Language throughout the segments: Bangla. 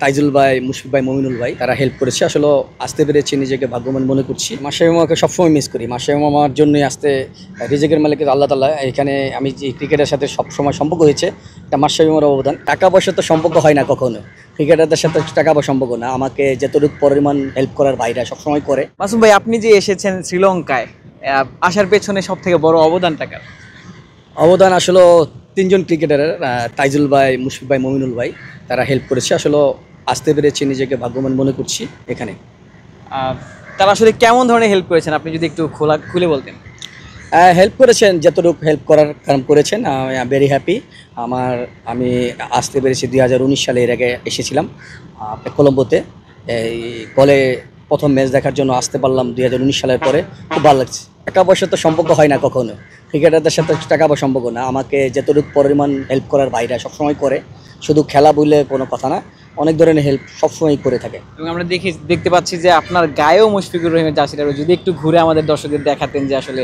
তাইজুল ভাই, মুশফিক ভাই, মমিনুল ভাই তারা হেল্প করেছে। আসলে আসতে পেরেছি, নিজেকে ভাগ্যবান মনে করছি। মাশরাফি মামাকে সবসময় মিস করি। মাশরাফি মামার জন্যই আসতে রিজিকের মালিকের আল্লাহ তাআলা এখানে আমি যে ক্রিকেটের সাথে সবসময় সম্পর্ক হয়েছে, এটা মাশরাফি মামার অবদান। টাকা পয়সা তো সম্পর্ক হয় না কখনো, ক্রিকেটারদের সাথে টাকা পয়সা সম্পর্ক না। আমাকে যতটুকু পরিমাণ হেল্প করার ভাইরা সবসময় করে। মাসুম ভাই, আপনি যে এসেছেন শ্রীলঙ্কায়, আসার পেছনে সব থেকে বড় অবদানটা কার? অবদান আসলে তিনজন ক্রিকেটারের, তাইজুল ভাই, মুশফিক ভাই, মমিনুল ভাই তারা হেল্প করেছে। আসলে আসতে পেরেছি, নিজেকে ভাগ্যবান মনে করছি এখানে। তারা আসলে কেমন ধরনের হেল্প করেছেন আপনি যদি একটু খুলে বলতেন। হেল্প করেছেন, যতটুকু হেল্প করার কারণ করেছেন। Very happy. আমি আসতে পেরেছি 2019 সালে, এর আগে এসেছিলাম কলম্বোতে। এই বলে প্রথম ম্যাচ দেখার জন্য আসতে পারলাম 2019 সালের পরে। খুব ভালো লাগছে। টাকা পয়সা তো সম্পর্ক হয় না কখনো, ক্রিকেটারদের সাথে টাকা পয়সা সম্পর্ক না। আমাকে যতটুকু পরিমাণ হেল্প করার ভাইরা সবসময় করে, শুধু খেলা বলে কোনো কথা না, অনেক ধরনের হেল্প সবসময় করে থাকে। এবং আমরা দেখতে পাচ্ছি যে আপনার গায়েও মুশফিকুর রহিমের জার্সিটা রয়েছে। যদি একটু ঘুরে আমাদের দর্শকদের দেখাতেন যে আসলে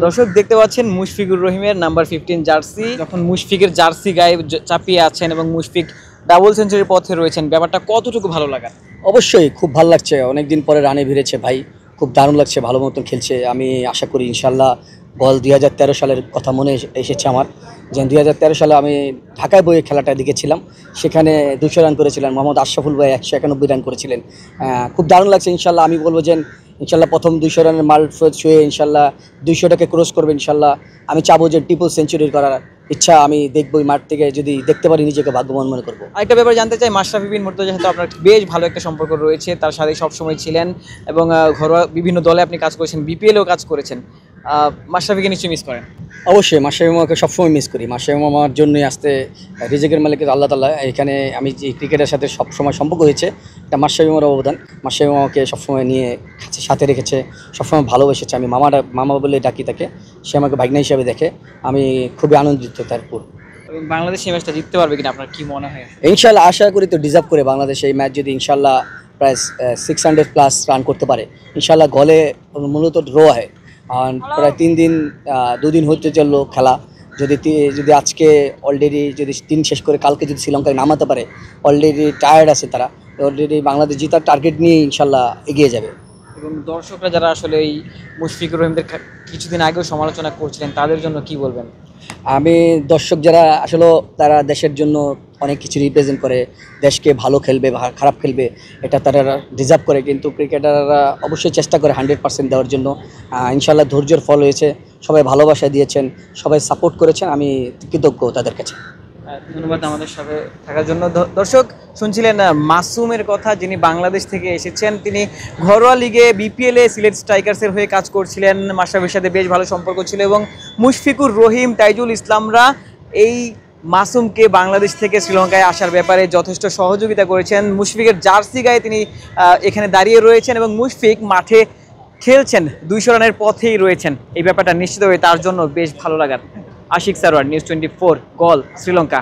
দর্শক দেখতে পাচ্ছেন মুশফিকুর রহিমের নাম্বার 15 জার্সি। যখন মুশফিকের জার্সি গায়ে চাপিয়ে আছেন এবং মুশফিক ডাবল সেঞ্চুরির পথে রয়েছেন, ব্যাপারটা কতটুকু ভালো লাগা? অবশ্যই খুব ভালো লাগছে। অনেকদিন পরে রানে ভিড়েছে ভাই, খুব দারুণ লাগছে, ভালো মতন খেলছে। আমি আশা করি ইনশাল্লাহ বল 2013 সালের কথা মনে এসেছে আমার, যে 2013 সালে আমি ঢাকায় বইয়ে খেলাটা দেখেছিলাম। সেখানে 200 রান করেছিলেন মোহাম্মদ আশরাফুল ভাই, 191 রান করেছিলেন। খুব দারুণ লাগছে। ইনশাল্লাহ আমি বলবো যে ইনশাল্লাহ প্রথম 200 রানের মাইল ছুঁয়ে ইনশাল্লাহ 200টাকে ক্রস করবে ইনশাল্লাহ। আমি চাবো যে ট্রিপল সেঞ্চুরি করার ইচ্ছা আমি দেখবো। মাঠ থেকে যদি দেখতে পারি, নিজেকে ভাগ্যবান মনে করবো। আরেকটা ব্যাপার জানতে চাই, মাশরাফি বিন মুর্তজার সাথে আপনার বেশ ভালো একটা সম্পর্ক রয়েছে, তার সাথে সবসময় ছিলেন এবং ঘরোয়া বিভিন্ন দলে আপনি কাজ করেছেন, বিপিএলেও কাজ করেছেন। মাশরাফিকে নিশ্চয়ই মিস করেন। অবশ্যই মাশরাফি মামাকে সবসময় মিস করি। মাশরাফি মামার জন্যই আসতে রিজিকের মালিকের আল্লাহ তাআলা এখানে আমি যে ক্রিকেটের সাথে সবসময় সম্পর্ক হয়েছে, এটা মাশরাফি মামার অবদান। মাশরাফি মামাকে সবসময় নিয়ে সাথে রেখেছে, সবসময় ভালোবেসেছে। আমি মামা বলে ডাকি তাকে, সে আমাকে ভাগ্না হিসাবে দেখে। আমি খুবই আনন্দিত তারপর। এবং বাংলাদেশ এই ম্যাচটা জিততে পারবে কিনা আপনার কি মনে হয়? ইনশাল্লাহ আশা করি তো ডিজার্ভ করে বাংলাদেশ এই ম্যাচ, যদি ইনশাল্লাহ প্রায় 600+ রান করতে পারে ইনশাল্লাহ। গলে মূলত ড্র হয়, আর প্রায় 2 দিন হতে চললো খেলা। যদি আজকে অলরেডি যদি 3 শেষ করে কালকে যদি শ্রীলঙ্কায় নামাতে পারে, অলরেডি টায়ার্ড আছে তারা, অলরেডি বাংলাদেশ জেতার টার্গেট নিয়ে ইনশাল্লাহ এগিয়ে যাবে। এবং দর্শকরা যারা আসলে এই মুশফিকুর রহিমদের কিছুদিন আগেও সমালোচনা করছিলেন, তাদের জন্য কি বলবেন? আমি দর্শক যারা আসলে তারা দেশের জন্য অনেক কিছু রিপ্রেজেন্ট করে, দেশকে ভালো খেলবে বা খারাপ খেলবে এটা তারা ডিজার্ভ করে, কিন্তু ক্রিকেটাররা অবশ্যই চেষ্টা করে 100% দেওয়ার জন্য। ইনশাল্লাহ ধৈর্যের ফল হয়েছে, সবাই ভালোবাসা দিয়েছেন, সবাই সাপোর্ট করেছেন, আমি কৃতজ্ঞ তাদের কাছে। ধন্যবাদ আমাদের সাথে থাকার জন্য। দর্শক শুনছিলেন মাসুমের কথা, যিনি বাংলাদেশ থেকে এসেছেন। তিনি ঘরোয়া লিগে বিপিএলে সিলেট স্ট্রাইকার্সের হয়ে কাজ করছিলেন। মাশরাফির সাথে বেশ ভালো সম্পর্ক ছিল এবং মুশফিকুর রহিম, তাইজুল ইসলামরা এই মাসুমকে বাংলাদেশ থেকে শ্রীলঙ্কায় আসার ব্যাপারে যথেষ্ট সহযোগিতা করেছেন। মুশফিকের জার্সি গায়ে তিনি এখানে দাঁড়িয়ে রয়েছেন এবং মুশফিক মাঠে খেলছেন, 200 রানের পথেই রয়েছেন। এই ব্যাপারটা নিশ্চিতভাবে তার জন্য বেশ ভালো লাগার। আশিক সারোয়ার, নিউজ 24, গল, শ্রীলঙ্কা।